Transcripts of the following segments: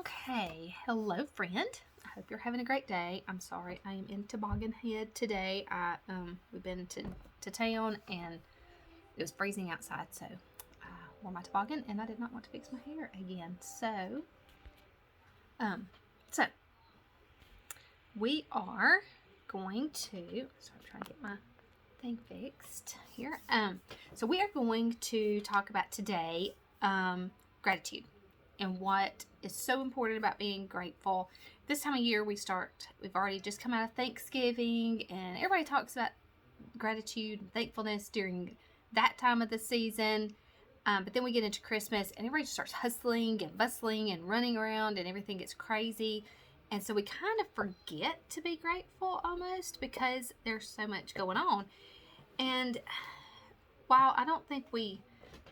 Okay, hello friend. I hope you're having a great day. I'm sorry, I am in Toboggan Head today. We've been to town and it was freezing outside, so I wore my toboggan and I did not want to fix my hair again. Um, so we are going to. Sorry, I'm trying to get my thing fixed here. So we are going to talk about today gratitude and what is so important about being grateful. This time of year we've already just come out of Thanksgiving and everybody talks about gratitude and thankfulness during that time of the season. But then we get into Christmas and everybody just starts hustling and bustling and running around and everything gets crazy. And so we kind of forget to be grateful almost because there's so much going on. And while I don't think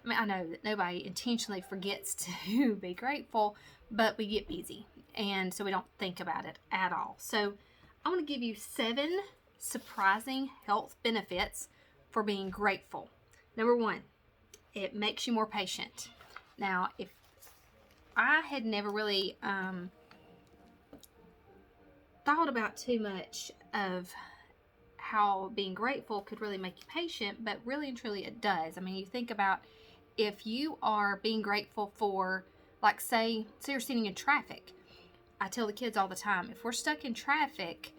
I know that nobody intentionally forgets to be grateful, but we get busy. And so we don't think about it at all. So I want to give you 7 surprising health benefits for being grateful. Number 1, it makes you more patient. Now, if I had never really thought about too much of how being grateful could really make you patient, but really and truly it does. I mean, you think about if you are being grateful for, like, say you're sitting in traffic. I tell the kids all the time, if we're stuck in traffic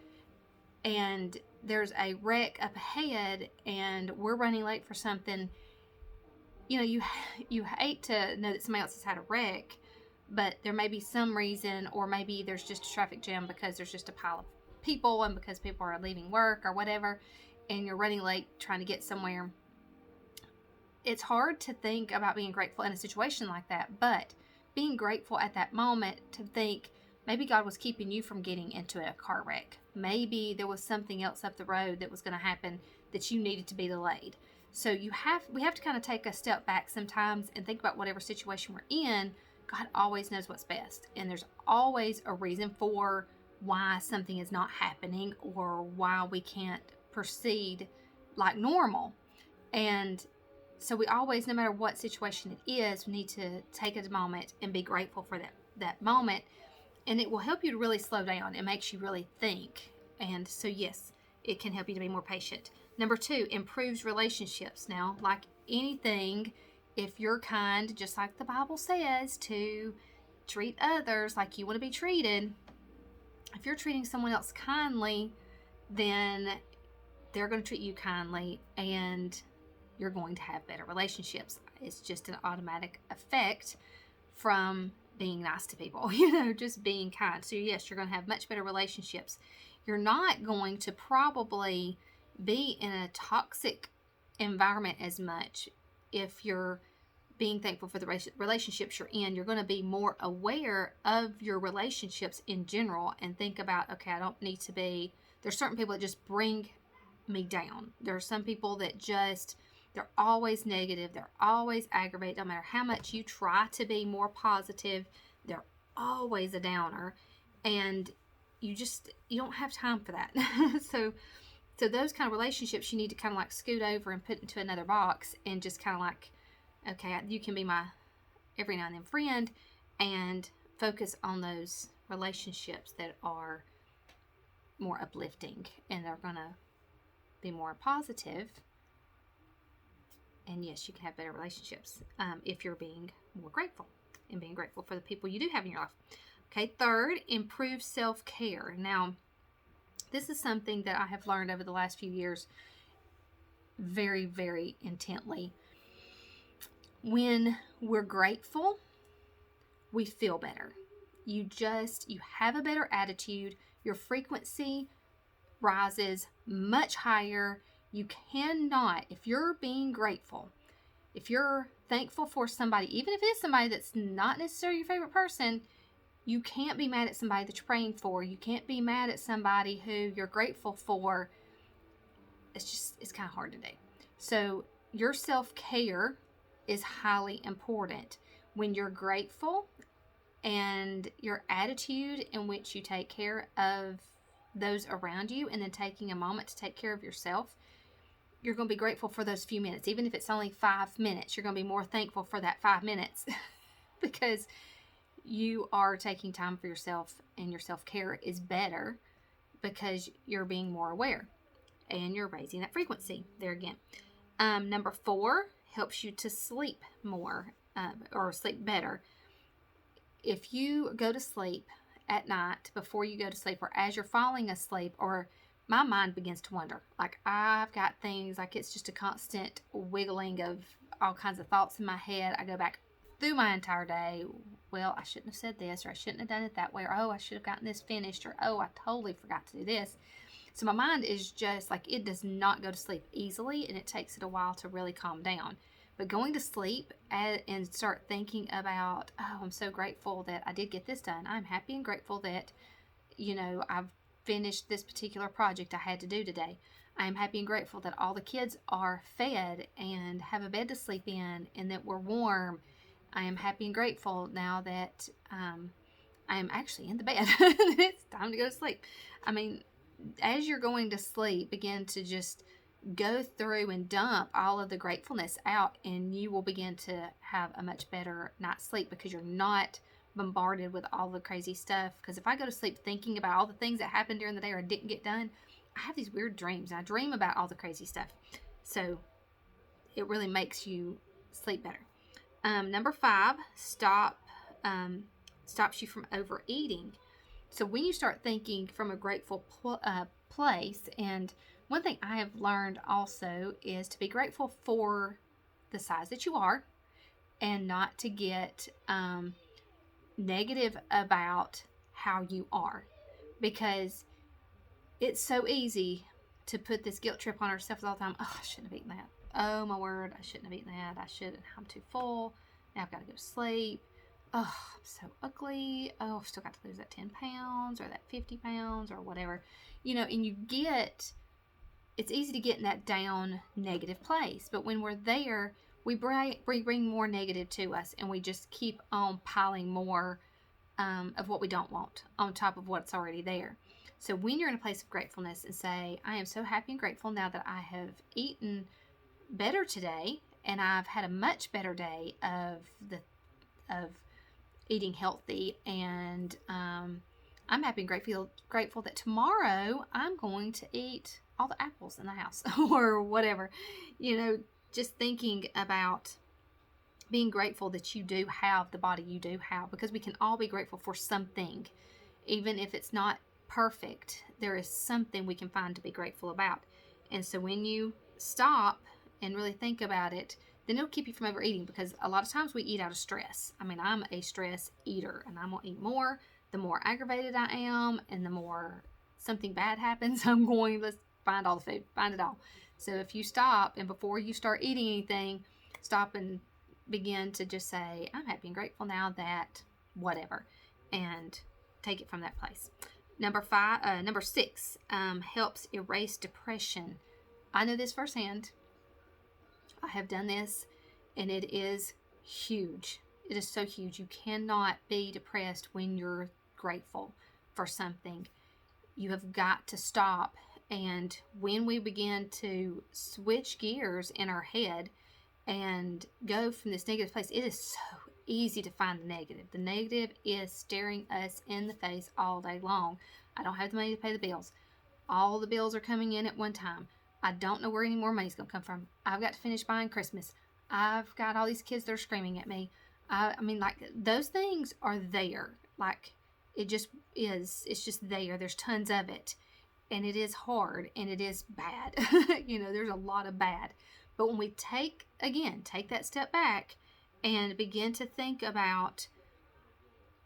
and there's a wreck up ahead and we're running late for something, you hate to know that somebody else has had a wreck, but there may be some reason, or maybe there's just a traffic jam because there's just a pile of people and because people are leaving work or whatever, and you're running late trying to get somewhere. It's hard to think about being grateful in a situation like that, but being grateful at that moment to think maybe God was keeping you from getting into a car wreck. Maybe there was something else up the road that was going to happen that you needed to be delayed. So we have to kind of take a step back sometimes and think about whatever situation we're in. God always knows what's best, and there's always a reason for why something is not happening or why we can't proceed like normal. And so we always, no matter what situation it is, we need to take a moment and be grateful for that moment. And it will help you to really slow down. It makes you really think. And so, yes, it can help you to be more patient. Number 2, improves relationships. Now, like anything, if you're kind, just like the Bible says, to treat others like you want to be treated, if you're treating someone else kindly, then they're going to treat you kindly and you're going to have better relationships. It's just an automatic effect from being nice to people, just being kind. So yes, you're going to have much better relationships. You're not going to probably be in a toxic environment as much if you're being thankful for the relationships you're in. You're going to be more aware of your relationships in general and think about, okay, I don't need to be, there's certain people that just bring me down. There are some people that they're always negative. They're always aggravated. No matter how much you try to be more positive, they're always a downer. And you don't have time for that. So those kind of relationships, you need to kind of like scoot over and put into another box and just kind of like, okay, you can be my every now and then friend, and focus on those relationships that are more uplifting and are going to be more positive. And yes, you can have better relationships if you're being more grateful and being grateful for the people you do have in your life. Okay, 3rd, improve self-care. Now, this is something that I have learned over the last few years very, very intently. When we're grateful, we feel better. You have a better attitude. Your frequency rises much higher. You cannot, if you're being grateful, if you're thankful for somebody, even if it is somebody that's not necessarily your favorite person, you can't be mad at somebody that you're praying for. You can't be mad at somebody who you're grateful for. It's kind of hard to do. So your self-care is highly important. When you're grateful and your attitude in which you take care of those around you and then taking a moment to take care of yourself, you're going to be grateful for those few minutes. Even if it's only 5 minutes, you're going to be more thankful for that 5 minutes because you are taking time for yourself, and your self-care is better because you're being more aware and you're raising that frequency there again. Number 4 helps you to sleep more, or sleep better. If you go to sleep at night, before you go to sleep, or as you're falling asleep, or my mind begins to wander. Like, I've got things, like it's just a constant wiggling of all kinds of thoughts in my head. I go back through my entire day. Well, I shouldn't have said this, or I shouldn't have done it that way, or oh, I should have gotten this finished, or oh, I totally forgot to do this. So my mind is just like, it does not go to sleep easily, and it takes it a while to really calm down. But going to sleep and start thinking about, oh, I'm so grateful that I did get this done. I'm happy and grateful that, I've finished this particular project I had to do today. I am happy and grateful that all the kids are fed and have a bed to sleep in, and that we're warm. I am happy and grateful now that I am actually in the bed. It's time to go to sleep. I mean, as you're going to sleep, begin to just go through and dump all of the gratefulness out, and you will begin to have a much better night's sleep because you're not bombarded with all the crazy stuff. Because if I go to sleep thinking about all the things that happened during the day or didn't get done, I have these weird dreams, and I dream about all the crazy stuff. So it really makes you sleep better. Number 5, stops you from overeating. So when you start thinking from a grateful place, and one thing I have learned also is to be grateful for the size that you are, and not to get negative about how you are, because it's so easy to put this guilt trip on ourselves all the time. Oh, I shouldn't have eaten that. Oh my word, I shouldn't have eaten that. I'm too full. Now I've got to go to sleep. Oh, I'm so ugly. Oh, I've still got to lose that 10 pounds or that 50 pounds or whatever. And it's easy to get in that down negative place. But when we're there, we bring more negative to us, and we just keep on piling more of what we don't want on top of what's already there. So when you're in a place of gratefulness and say, I am so happy and grateful now that I have eaten better today, and I've had a much better day of eating healthy, and I'm happy and grateful that tomorrow I'm going to eat all the apples in the house or whatever. Just thinking about being grateful that you do have the body you do have, because we can all be grateful for something. Even if it's not perfect, there is something we can find to be grateful about. And so when you stop and really think about it, then it'll keep you from overeating, because a lot of times we eat out of stress. I mean, I'm a stress eater, and I'm going to eat more. The more aggravated I am, and the more something bad happens, let's find all the food, find it all. So if you stop, and before you start eating anything, stop and begin to just say, I'm happy and grateful now that whatever, and take it from that place. Number 6, helps erase depression. I know this firsthand. I have done this, and it is huge. It is so huge. You cannot be depressed when you're grateful for something. You have got to stop. And when we begin to switch gears in our head and go from this negative place, it is so easy to find the negative. The negative is staring us in the face all day long. I don't have the money to pay the bills. All the bills are coming in at one time. I don't know where any more money's going to come from. I've got to finish buying Christmas. I've got all these kids that are screaming at me. I mean, like, those things are there. Like, it just is. It's just there. There's tons of it. And it is hard, and it is bad. There's a lot of bad. But when we take that step back and begin to think about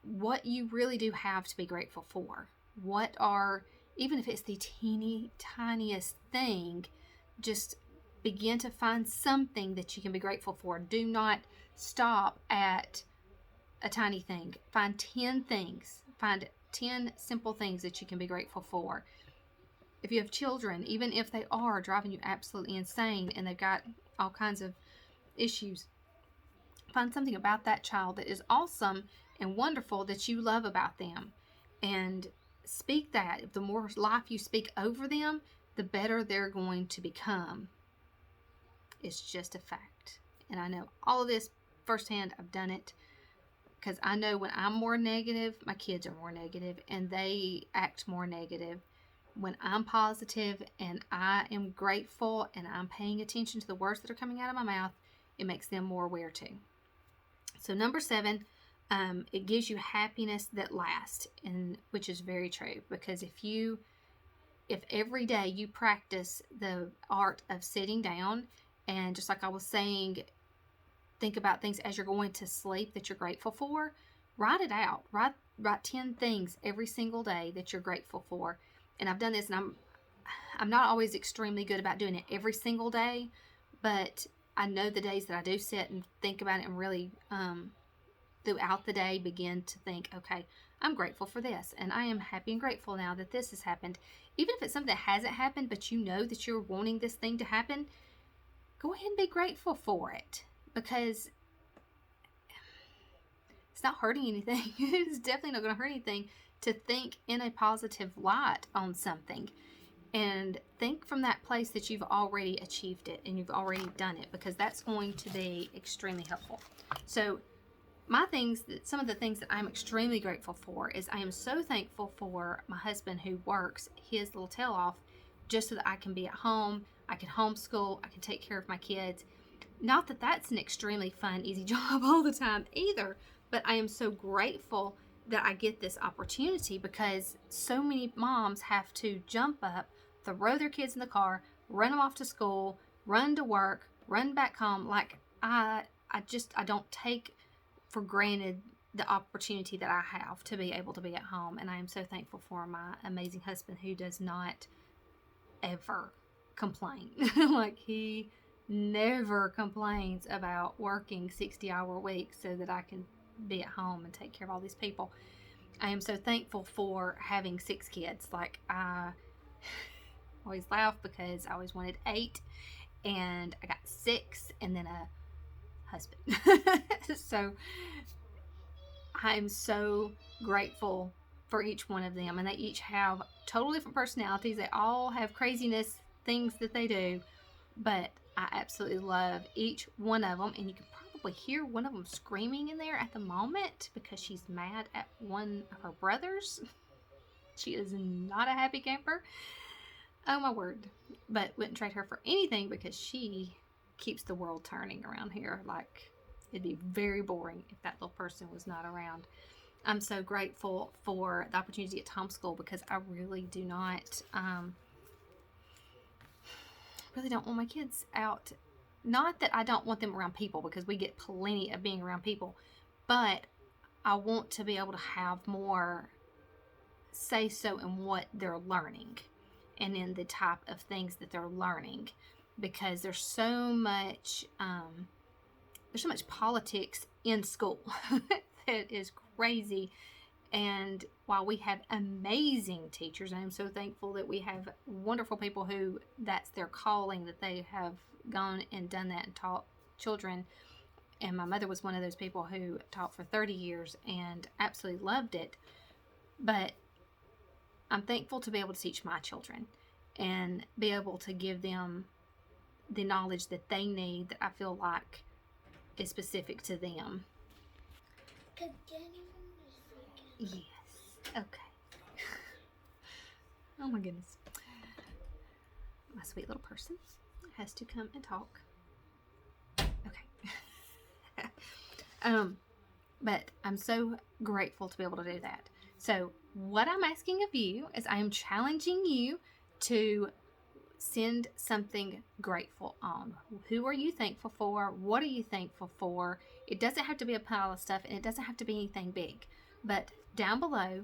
what you really do have to be grateful for. Even if it's the teeny tiniest thing, just begin to find something that you can be grateful for. Do not stop at a tiny thing. Find 10 things. Find 10 simple things that you can be grateful for. If you have children, even if they are driving you absolutely insane and they've got all kinds of issues, find something about that child that is awesome and wonderful that you love about them, and speak that. The more life you speak over them, the better they're going to become. It's just a fact. And I know all of this firsthand. I've done it because I know when I'm more negative, my kids are more negative and they act more negative. When I'm positive and I am grateful and I'm paying attention to the words that are coming out of my mouth, it makes them more aware too. So number 7, it gives you happiness that lasts, and which is very true, because if every day you practice the art of sitting down and, just like I was saying, think about things as you're going to sleep that you're grateful for, write it out. Write 10 things every single day that you're grateful for. And I've done this, and I'm not always extremely good about doing it every single day, but I know the days that I do sit and think about it and really throughout the day begin to think, okay, I'm grateful for this, and I am happy and grateful now that this has happened. Even if it's something that hasn't happened, but you know that you're wanting this thing to happen, go ahead and be grateful for it, because it's not hurting anything. It's definitely not going to hurt anything to think in a positive light on something, and think from that place that you've already achieved it and you've already done it, because that's going to be extremely helpful. So some of the things that I'm extremely grateful for is I am so thankful for my husband, who works his little tail off just so that I can be at home, I can homeschool, I can take care of my kids. Not that that's an extremely fun, easy job all the time either, but I am so grateful that I get this opportunity, because so many moms have to jump up, throw their kids in the car, run them off to school, run to work, run back home. Like I don't take for granted the opportunity that I have to be able to be at home. And I am so thankful for my amazing husband, who does not ever complain. Like, he never complains about working 60-hour weeks so that I can be at home and take care of all these people. I am so thankful for having 6 kids. Like, I always laugh because I always wanted 8, and I got 6, and then a husband. So I'm so grateful for each one of them, and they each have totally different personalities. They all have craziness things that they do, but I absolutely love each one of them. And you can probably hear one of them screaming in there at the moment because she's mad at one of her brothers. She is not a happy camper. Oh my word. But wouldn't trade her for anything, because she keeps the world turning around here. Like, it'd be very boring if that little person was not around. I'm so grateful for the opportunity to get to homeschool, because I really do not really don't want my kids out. Not that I don't want them around people, because we get plenty of being around people, but I want to be able to have more say so in what they're learning and in the type of things that they're learning, because there's so much politics in school that is crazy. And while we have amazing teachers, I am so thankful that we have wonderful people who that's their calling, that they have gone and done that and taught children. And my mother was one of those people who taught for 30 years and absolutely loved it. But I'm thankful to be able to teach my children and be able to give them the knowledge that they need, that I feel like is specific to them. Yes. Okay. Oh my goodness. My sweet little person has to come and talk. Okay. But I'm so grateful to be able to do that. So what I'm asking of you is I am challenging you to send something grateful on. Who are you thankful for? What are you thankful for? It doesn't have to be a pile of stuff, and it doesn't have to be anything big. But down below,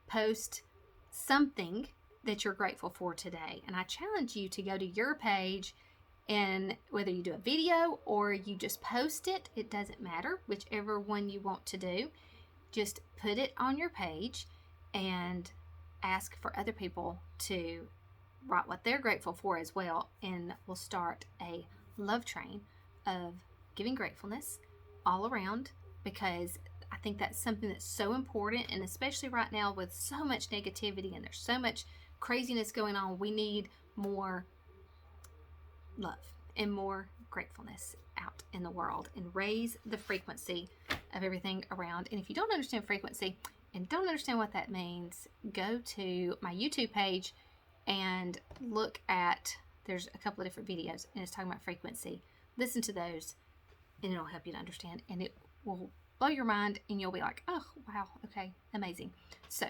post something that you're grateful for today. And I challenge you to go to your page, and whether you do a video or you just post it, it doesn't matter, whichever one you want to do. Just put it on your page and ask for other people to write what they're grateful for as well. And we'll start a love train of giving gratefulness all around, because I think that's something that's so important. And especially right now with so much negativity and there's so much craziness going on, we need more love and more gratefulness out in the world, and raise the frequency of everything around. And if you don't understand frequency and don't understand what that means, go to my YouTube page and look at, there's a couple of different videos and it's talking about frequency. Listen to those and it'll help you to understand, and it will blow your mind and you'll be like, oh wow, okay, amazing. So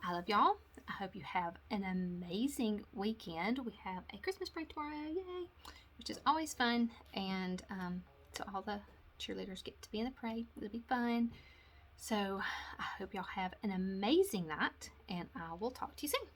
I love y'all. I hope you have an amazing weekend. We have a Christmas break tomorrow, yay, which is always fun. And so all the cheerleaders get to be in the parade. It'll be fun. So I hope y'all have an amazing night, and I will talk to you soon.